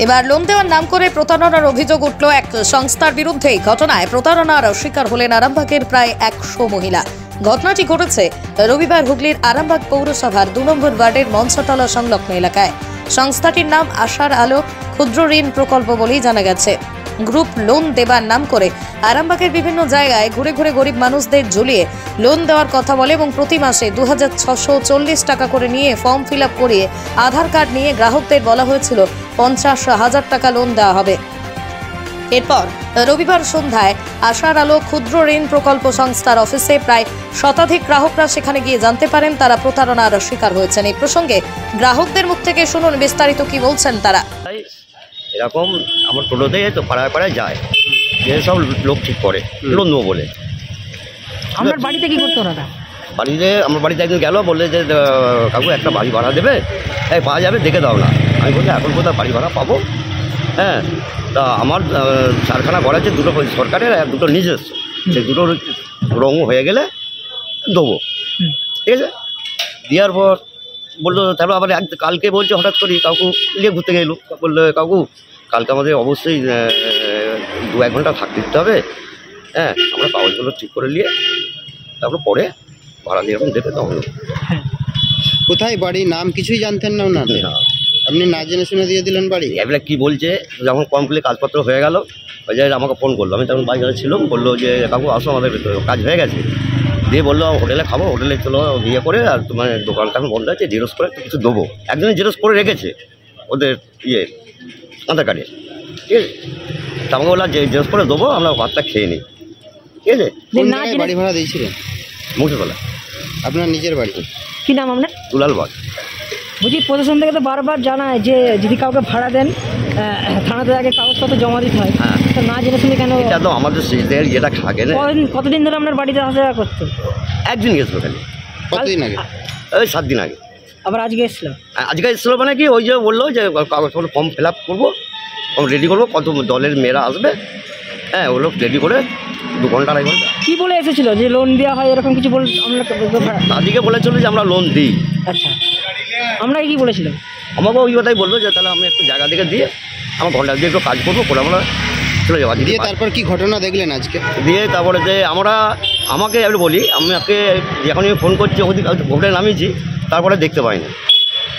এবার লোন দেওয়ার নাম করে প্রতারণার অভিযোগ উঠল এক সংস্থার বিরুদ্ধে। ঘটনায় প্রতারণার শিকার হলেন আরামবাগের প্রায় 100 মহিলা। ঘটনাটি ঘটেছে রবিবার হুগলির আরামবাগ পৌরসভার 2 নম্বর ওয়ার্ডের মনসাতলা সংলগ্ন এলাকায়। সংস্থাটির নাম আশার আলো ক্ষুদ্র ঋণ প্রকল্প বলেই জানা গেছে। গ্রুপ লোন দেবার নাম করে আরামবাগের বিভিন্ন জায়গায় ঘুরে ঘুরে গরিব মানুষদের ঝুলিয়ে লোন দেওয়ার কথা বলে এবং প্রতি মাসে 2640 টাকা করে নিয়ে ফর্ম ফিল আপ করিয়ে আধার কার্ড নিয়ে গ্রাহকদের বলা হয়েছিল 50,000 টাকা লোন দেওয়া হবে। এরপর রবিবার সন্ধ্যায় আশার আলো ক্ষুদ্র ঋণ প্রকল্প সংস্থার অফিসে প্রায় শতাধিক গ্রাহকরা সেখানে গিয়ে জানতে পারেন তারা প্রতারণার শিকার হয়েছেন। এই প্রসঙ্গে গ্রাহকদের মুখ থেকে শুনুন বিস্তারিত কি বলছেন তারা। এরকম আমার টোটোতে তো পাড়ায় পাড়ায় যায়, যেসব লোক ঠিক করে লোন দেবো বলে। আমার বাড়িতে কি করতো ওরা? বাড়িতে আমার বাড়িতে একদিন গেল, বললে যে কাকু একটা বাড়ি ভাড়া দেবে, হ্যাঁ পাওয়া যাবে, দেখে দাও না। আমি বলছি এখন কোথাও বাড়ি ভাড়া পাবো? হ্যাঁ, তা আমার 4খানা ঘর আছে, 2টো সরকারের আর 2টো নিজস্ব, সেই 2টোর রঙ হয়ে গেলে দেবো। ঠিক আছে, দেওয়ার পর বললো, তারপর আবার কালকে বলছে হঠাৎ করে কাকু নিয়ে ঘুরতে গেল, বললো কাকু কালকে আমাদের অবশ্যই 2-1 ঘন্টা থাকতে দিতে হবে। হ্যাঁ, আমরা কাগজগুলো ঠিক করে নিয়ে তারপর পরে ভাড়া দিয়ে এরকম দেবে তখন। কোথায় বাড়ি, নাম কিছুই জানতেন না ওনার? আপনি না জেনে শুনে দিয়ে দিলেন বাড়ি? এবার কী বলছে, যখন কমপ্লিট কাজপত্র হয়ে গেল, ওই যে আমাকে ফোন করলো, আমি তখন বাজারে ছিলাম, বললো যে কাকু আসো আমাদের কাজ হয়ে গেছে। দিয়ে বললো হোটেলে খাবো, হোটেলে চলো বিয়ে করে, আর তোমার দোকানটা এখন বন্ধ আছে, জেরক্স করে কিছু দেবো। একজনে জেরক্স করে রেখেছে ওদের আধার কার্ডে। ঠিক আছে, তা আমাকে বললাম যে জেরক্স করে দেবো, আমরা ভাতটা খেয়ে নিই। ঠিক আছে, বাড়ি ভাড়া দিয়েছিলেন? মুঠোতলা। আপনার নিজের বাড়ি? কি নাম আপনার? দুলাল বাগ। বুঝি প্রশাসন থেকে তো বারবার জানায় যে যদি কাউকে ভাড়া দেন থানাতে আগে কাগজপত্র জমা দিতে হয়। হ্যাঁ, তো না জেনে শুনে কেন? এটা তো আমাদের শীতের যেটা থাকে না। কতদিন ধরে আপনার বাড়িতে আসা যাওয়া করতে? একদিন গেছিলো খালি। কতদিন আগে? ওই 7 দিন আগে। আবার আজকে এসছিল? আজকে এসেছিলো মানে কি, ওই যে বললো যে কাগজপত্র ফর্ম ফিল আপ করবো, ফর্ম রেডি করবো, কত দলের মেয়েরা আসবে, হ্যাঁ ওগুলো রেডি করে 2 ঘন্টা 2.5 ঘন্টা। কি বলে এসেছিল যে লোন দেওয়া হয় এরকম কিছু বলে? তাদেরকে বলেছিল যে আমরা লোন দিই। আচ্ছা, আমরা কি বলেছিলাম? আমাকে ওই কথাই বললো যে তাহলে আমি একটু জায়গা থেকে দিয়ে আমার ঘন্টা দিয়ে একটু কাজ করবো, করে আমরা চলে যাবো। দিয়ে তারপর কি ঘটনা দেখলেন আজকে? দিয়ে তারপরে যে আমাকে আমি বলি, আমাকে যখন আমি ফোন করছি হোটেলে নামিয়েছি, তারপরে দেখতে পাইনি।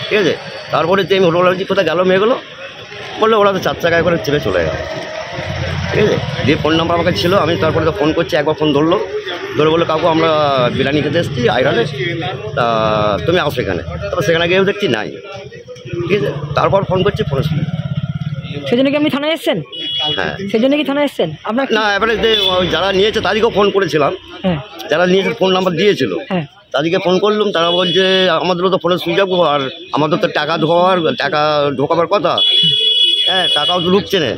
ঠিক আছে, তারপরে যে আমি হোটেল কোথায় গেল মেয়েগুলো, বললো ওরা তো 4 চাকায় করে চেপে চলে গেল। ঠিক আছে, দিয়ে ফোন নাম্বার আমার কাছে ছিল, আমি তারপরে তো ফোন করছি, একবার ফোন ধরে বললো কাকু আমরা বিরিয়ানি খেতে এসেছি আইরানে, তা তুমি আসো এখানে। তারপর সেখানে গিয়েও দেখছি নাই। ঠিক আছে, তারপর ফোন করছি, ফোন শুনি। সেজন্য কি আপনি থানায় এসেছেন? হ্যাঁ। সেজন্য কি থানায় এসেছেন আপনার? না, এবারে যে যারা নিয়েছে তাদেরকেও ফোন করেছিলাম। হ্যাঁ, যারা নিয়েছে ফোন নাম্বার দিয়েছিল, হ্যাঁ, তাদেরকে ফোন করলাম। তারা বলছে আমাদেরও তো ফোনের সুইচ অফ, আর আমাদের তো টাকা ঢোকাবার কথা। হ্যাঁ, টাকাও তো ঢুকছে না।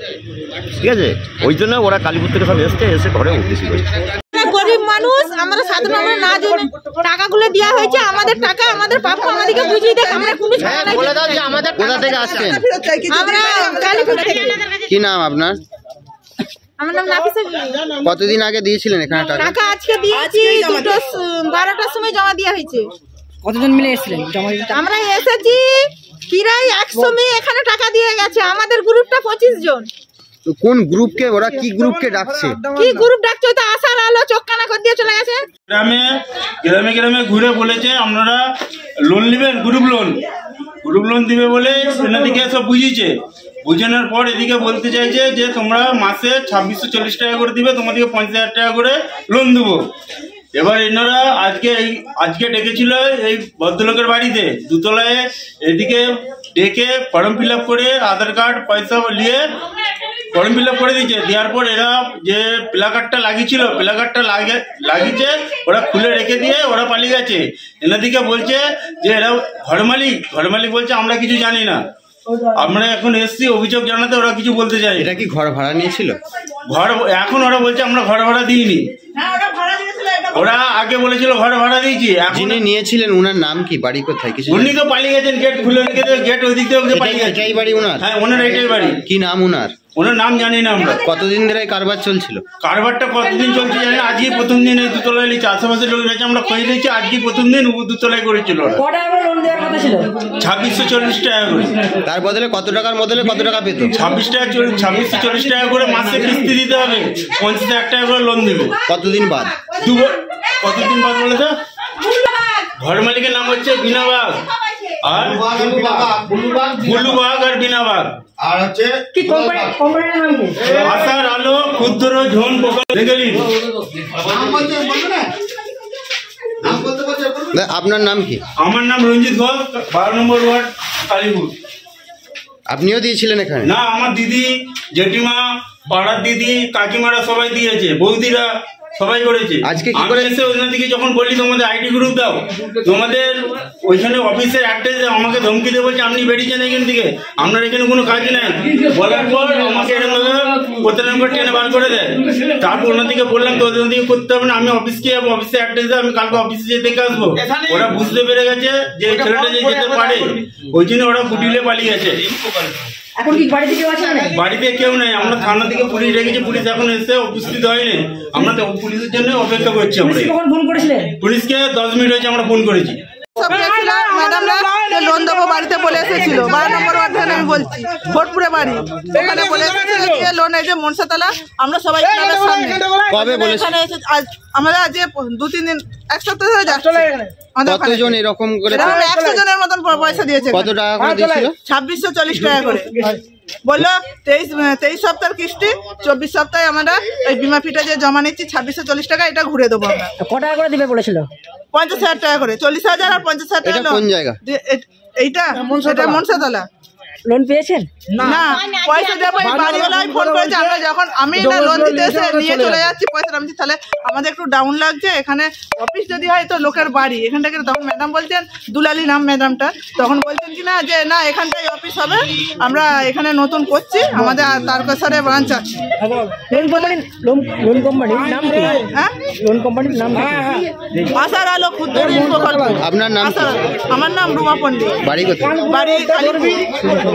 ঠিক আছে, ওই জন্য ওরা কালীপুর থেকে সব এসে ঘরে উঠতেছি। গরিব মানুষ আমরা সাধারণ, আমরা না জেনে টাকাগুলো দেওয়া হয়েছে, আমাদের টাকা আমাদের প্রাপ্য, আমাদেরকে বুঝিয়ে দেখ। আমরা কোনো কোথা থেকে আসছেন? আমরা কালীপুর থেকে। কি নাম আপনার? আমার নাম নাফিসা। কতদিন আগে দিয়েছিলেন এখানে টাকা? টাকা আজকে দিয়েছি, 12টার সময় জমা দেওয়া হয়েছে। কতজন মিলে এসেছিলেন জমা দিতে? আমরা এসেছি প্রায় 100 মেয়ে এখানে টাকা দিয়ে গেছে। আমাদের গ্রুপটা 25 জন। কোন গ্রুপকে, ওরা কি গ্রুপকে ডাকছে? কি গ্রুপ ডাকছে? ওই তো আশার আলো চোখকানা করে দিয়ে চলে গেছে। গ্রামে ঘুরে বলেছে আপনারা লোন নেবেন, গ্রুপ লোন দিবে বলে সেনাদিকে সব বুঝিয়েছে। বুঝানোর পর এদিকে বলতে চাইছে যে তোমরা মাসে 2640 টাকা করে দিবে, তোমাদেরকে 50,000 টাকা করে লোন দেবো। এবার এনারা আজকে ডেকেছিল এই ভদ্রলোকের বাড়িতে 2 তলায়, এদিকে ডেকে ফর্ম ফিল আপ করে আধার কার্ড পয়সা নিয়ে ফর্ম ফিল আপ করে দিয়েছে। দেওয়ার পর এরা যে প্লাকার্ডটা লাগিয়েছিল, প্লাকার্ডটা লাগিয়েছে ওরা খুলে রেখে দিয়ে ওরা পালিয়ে গেছে। এনাদিকে বলছে যে এরা ঘর মালিক বলছে আমরা কিছু জানি না, আমরা এখন এসছি অভিযোগ জানাতে, ওরা কিছু বলতে চাই। এটা কি ঘর ভাড়া নিয়েছিল? এখন ওরা বলছে আমরা ঘর ভাড়া দিইনি। ওরা আগে বলেছিল ঘর ভাড়া দিয়েছি। যিনি নিয়েছিলেন উনার নাম কি, বাড়ি কোথায়? কিছু উনি তো পালিয়ে গেছেন, গেট খুলে রেখে গেট ওই দিক থেকে পালিয়ে গেছে। এটাই বাড়ি উনার? হ্যাঁ, ওনার এটাই বাড়ি। কি নাম উনার? ওনার নাম জানি না আমরা। কতদিন ধরে এই কারবার চলছিল? কারবারটা কতদিন চলছে জানি না, আজকে প্রথম দিন এই দুতলায় নিচ্ছে, আশেপাশে লোক রয়েছে আমরা খোঁজ নিয়েছি, আজকে প্রথম দিন দুতলায় করেছিল ওরা। 2640 টাকা করে। তার বদলে কত টাকার বদলে কত টাকা পেত? 2640 টাকা করে মাসে কিস্তি দিতে হবে, 50,000 টাকা করে লোন দেবে। কতদিন বাদ? কতদিন বাদ বলে তো? ঘর মালিকের নাম হচ্ছে বিনাবাগ আর বুলুবাগ আর বিনাবাগ। আর হচ্ছে কি কোম্পানির নাম কি? আশার আলো ক্ষুদ্র ঝোন দেখেলি। আপনার নাম কি? আমার নাম রঞ্জিত ঘোষ, 12 নম্বর ওয়ার্ড, কালীপুর। আপনিও দিয়েছিলেন এখানে? না, আমার দিদি, জেঠিমা, পাড়ার দিদি, কাকিমারা সবাই দিয়েছে, বৌদিরা সবাই করেছে। আজকে কি করে এসে ওইখান থেকে যখন বললি তোমাদের আইডি গ্রুপ দাও, তোমাদের ওইখানে অফিসের অ্যাড্রেস আমাকে ধমকি দিয়ে বলছে আপনি বেরিয়েছেন এখান থেকে, আপনার এখানে কোনো কাজ নেই। বলার পর আমাকে এরকম প্রত্যেক করে টেনে বার করে দেয়। তারপর ওনার দিকে বললাম তো ওদের দিকে করতে হবে না, আমি অফিসকে যাবো, অফিসের অ্যাড্রেস দেয়, আমি কালকে অফিসে যেয়ে দেখে আসবো। ওরা বুঝতে পেরে গেছে যে এই ছেলেটা যে যেতে পারে, ওই জন্য ওরা কুটিলে পালিয়ে গেছে। এখন কি বাড়িতে কেউ আছে না? বাড়িতে কেউ নেই, আমরা থানা থেকে পুলিশ রেখেছি, পুলিশ এখন এসে উপস্থিত হয়নি, আমরা তো পুলিশের জন্য অপেক্ষা করছি। আমরা কখন ফোন করেছিলেন? পুলিশকে 10 মিনিট হয়েছে আমরা ফোন করেছি। ম্যাডামরা লোন দেবো বাড়িতে বলে এসেছিল, 12 নম্বর ওয়ার্ড থেকে আমি বলছি, ভোটপুরে বাড়ি, ওখানে বলে এসেছিল লোন এই যে মনসাতলা, আমরা সবাই কবে বলেছে? আমরা আজ 2-3 দিন, এক সপ্তাহ ধরে যাচ্ছে। কতজন এরকম করে? 100 জনের মতন পয়সা দিয়েছে। কত টাকা করে দিয়েছিল? 2640 টাকা করে বললো। 23 সপ্তাহের কিস্তি, 24 সপ্তাহে আমরা ওই বিমা ফিটা যে জমা নিচ্ছি 2640 টাকা, এটা ঘুরে দেবো আমরা। কত টাকা করে দিবে বলেছিল? 50,000 টাকা করে, 40,000 আর 50,000 টাকা। কোন জায়গা? এইটা মনসাতলা। লোন পেয়েছেন? না, পয়সা দেবো বাড়িওয়ালাই ফোন করেছে। আমরা যখন আমি না লোন দিতে এসে নিয়ে চলে যাচ্ছি পয়সা, আমি তাহলে আমাদের একটু ডাউন লাগছে, এখানে অফিস যদি হয় তো লোকের বাড়ি এখান থেকে। তখন ম্যাডাম বলছেন, দুলালি নাম ম্যাডামটা, তখন বলছেন কি না যে না এখানটাই অফিস হবে, আমরা এখানে নতুন করছি, আমাদের তারকেশ্বরে ব্রাঞ্চ আছে। লোন কোম্পানির নাম কি? হ্যাঁ, লোন কোম্পানির নাম কি? আশার আলো ক্ষুদ্র ঋণ প্রকল্প। আপনার নাম? আমার নাম রুমা পণ্ডিত। বাড়ি কোথায়? বাড়ি কালীপুর।